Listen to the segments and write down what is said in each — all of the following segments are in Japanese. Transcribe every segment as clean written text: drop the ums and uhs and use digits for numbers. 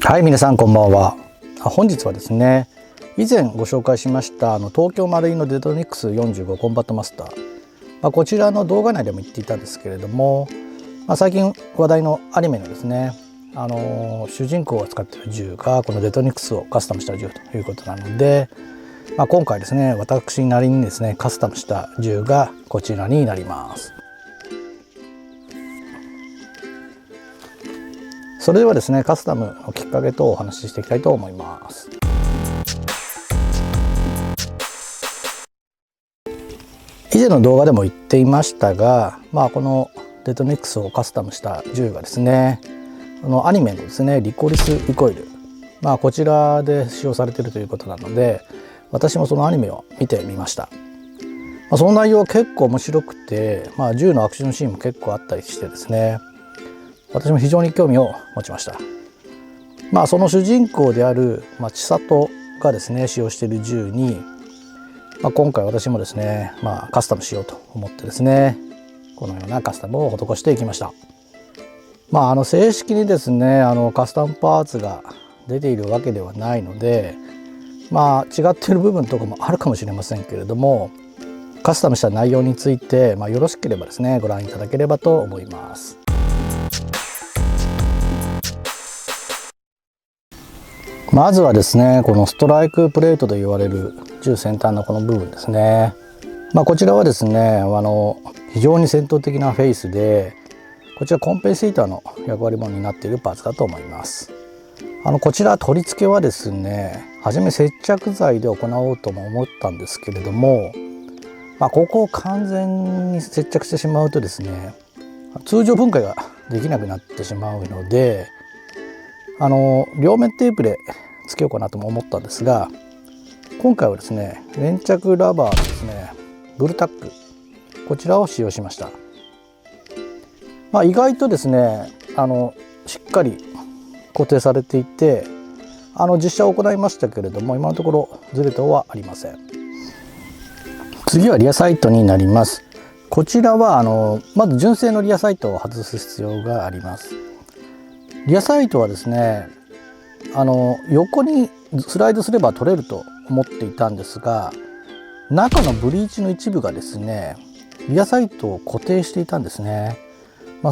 はい、皆さんこんばんは。本日はですね、以前ご紹介しました東京マルイのデトニックス45コンバットマスター、こちらの動画内でも言っていたんですけれども、最近話題のアニメのですね、主人公が使っている銃がこのデトニックスをカスタムした銃ということなので、今回ですね、私なりにですねカスタムした銃がこちらになります。それではですね、カスタムのきっかけとお話ししていきたいと思います。以前の動画でも言っていましたが、このデトニックスをカスタムした銃がですね、アニメのですねリコリス・リコイル、こちらで使用されているということなので、私もそのアニメを見てみました。その内容は結構面白くて、銃のアクションシーンも結構あったりしてですね、私も非常に興味を持ちました。その主人公である千里がですね使用している銃に、今回私もですね、カスタムしようと思ってですね、このようなカスタムを施していきました。正式にですねカスタムパーツが出ているわけではないので、違っている部分とかもあるかもしれませんけれども、カスタムした内容について、よろしければですねご覧いただければと思います。まずはですね、このストライクプレートと言われる銃先端のこの部分ですね。こちらはですね非常に戦闘的なフェイスで、こちらコンペンセーターの役割もになっているパーツだと思います。こちら取り付けはですね、初め接着剤で行おうとも思ったんですけれども、ここを完全に接着してしまうとですね、通常分解ができなくなってしまうので、両面テープでつけようかなとも思ったんですが、今回はですね粘着ラバーのですねブルタック、こちらを使用しました。意外とですねしっかり固定されていて、実写を行いましたけれども、今のところズレ等はありません。次はリアサイトになります。こちらはまず純正のリアサイトを外す必要があります。リアサイトはですね横にスライドすれば取れると思っていたんですが、中のブリーチの一部がですねリアサイトを固定していたんですね。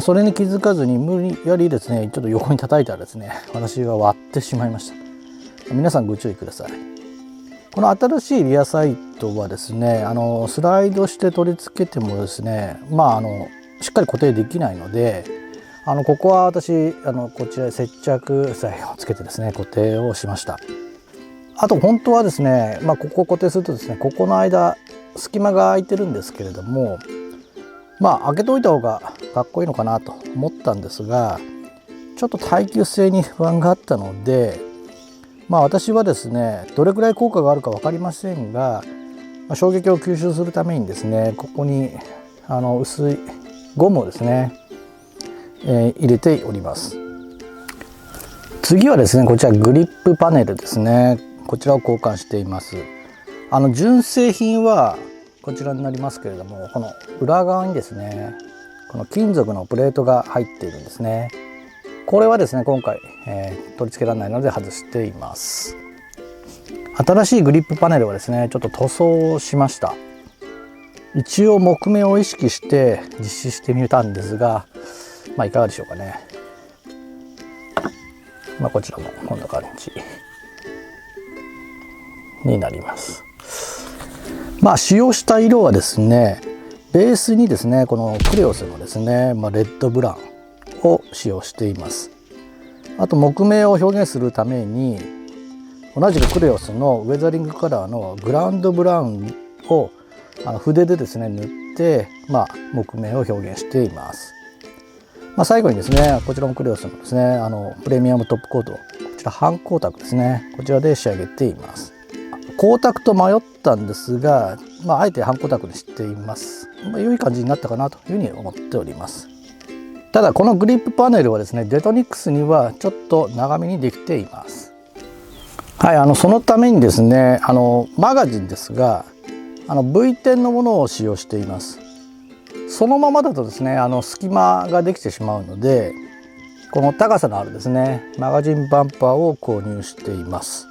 それに気づかずに無理やりですねちょっと横に叩いたらですね、私が割ってしまいました。皆さんご注意ください。この新しいリアサイトはですねスライドして取り付けてもですねしっかり固定できないので、ここは私こちらで接着剤をつけてですね固定をしました。あと本当はですねここを固定するとですね、ここの間隙間が空いてるんですけれども、開けておいた方がかっこいいのかなと思ったんですが、ちょっと耐久性に不安があったので、私はですねどれくらい効果があるか分かりませんが、衝撃を吸収するためにですねここに薄いゴムをですね入れております。次はですねこちらグリップパネルですね、こちらを交換しています。純正品はこちらになりますけれども、この裏側にですねこの金属のプレートが入っているんですね。これはですね今回、取り付けられないので外しています。新しいグリップパネルはですねちょっと塗装をしました。一応木目を意識して実施してみたんですが、いかがでしょうかね。こちらもこんな感じになります。使用した色はですねベースにですねこのクレオスのですねレッドブラウンを使用しています。あと木目を表現するために同じくクレオスのウェザリングカラーのグラウンドブラウンを筆でですね塗って木目を表現しています。最後にですねこちらもクレオスのですねプレミアムトップコート、こちら半光沢ですね、こちらで仕上げています。光沢と迷ったんですが、あえて半光沢にしています。良い感じになったかなというふうに思っております。ただこのグリップパネルはですねデトニックスにはちょっと長めにできています。そのためにですねマガジンですがV10のものを使用しています。そのままだとですね隙間ができてしまうので、この高さのあるですねマガジンバンパーを購入しています。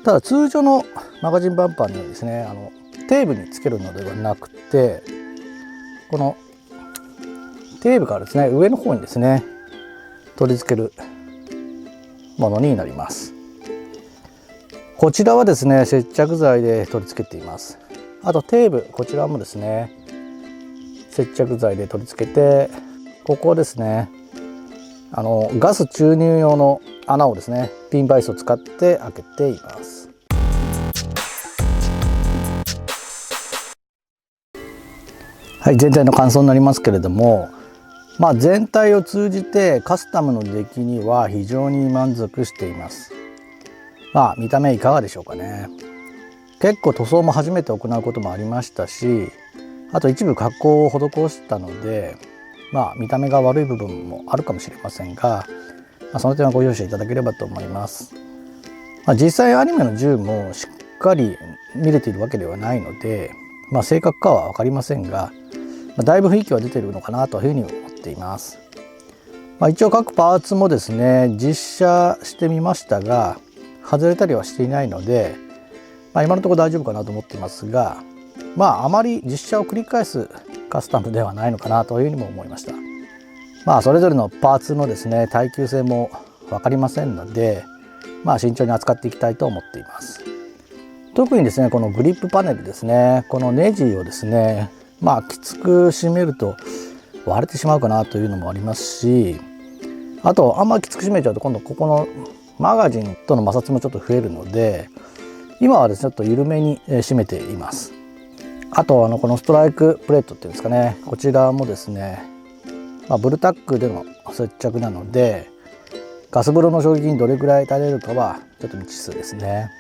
ただ通常のマガジンバンパーのようにですねテーブにつけるのではなくて、このテーブからですね上の方にですね取り付けるものになります。こちらはですね接着剤で取り付けています。あとテーブこちらもですね接着剤で取り付けて、ここですねガス注入用の穴をですねピンバイスを使って開けています。はい、全体の感想になりますけれども、全体を通じてカスタムの出来には非常に満足しています。見た目いかがでしょうかね。結構塗装も初めて行うこともありましたし、あと一部加工を施したので、見た目が悪い部分もあるかもしれませんが、その点はご容赦いただければと思います。実際アニメの銃もしっかり見れているわけではないので、正確かは分かりませんが、だいぶ雰囲気は出ているのかなというふうに思っています。一応各パーツもですね実写してみましたが外れたりはしていないので、今のところ大丈夫かなと思っていますが、あまり実写を繰り返すカスタムではないのかなというふうにも思いました。それぞれのパーツのですね耐久性も分かりませんので、慎重に扱っていきたいと思っています。特にですねこのグリップパネルですね、このネジをですねきつく締めると割れてしまうかなというのもありますし、あとあんまりきつく締めちゃうと今度ここのマガジンとの摩擦もちょっと増えるので、今はですねちょっと緩めに締めています。あとこのストライクプレートっていうんですかね、こちらもですね、ブルタックでの接着なのでガス風呂の衝撃にどれくらい耐えれるかはちょっと未知数ですね。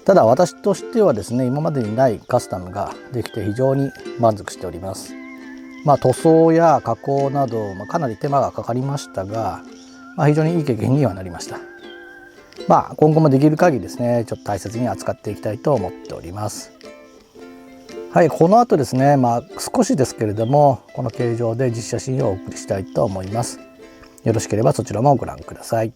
ただ私としてはですね今までにないカスタムができて非常に満足しております。塗装や加工など、かなり手間がかかりましたが、非常にいい経験にはなりました。今後もできる限りですねちょっと大切に扱っていきたいと思っております。はい、この後ですね少しですけれどもこの形状で実写シーンをお送りしたいと思います。よろしければそちらもご覧ください。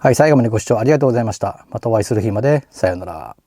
はい、最後までご視聴ありがとうございました。またお会いする日まで。さようなら。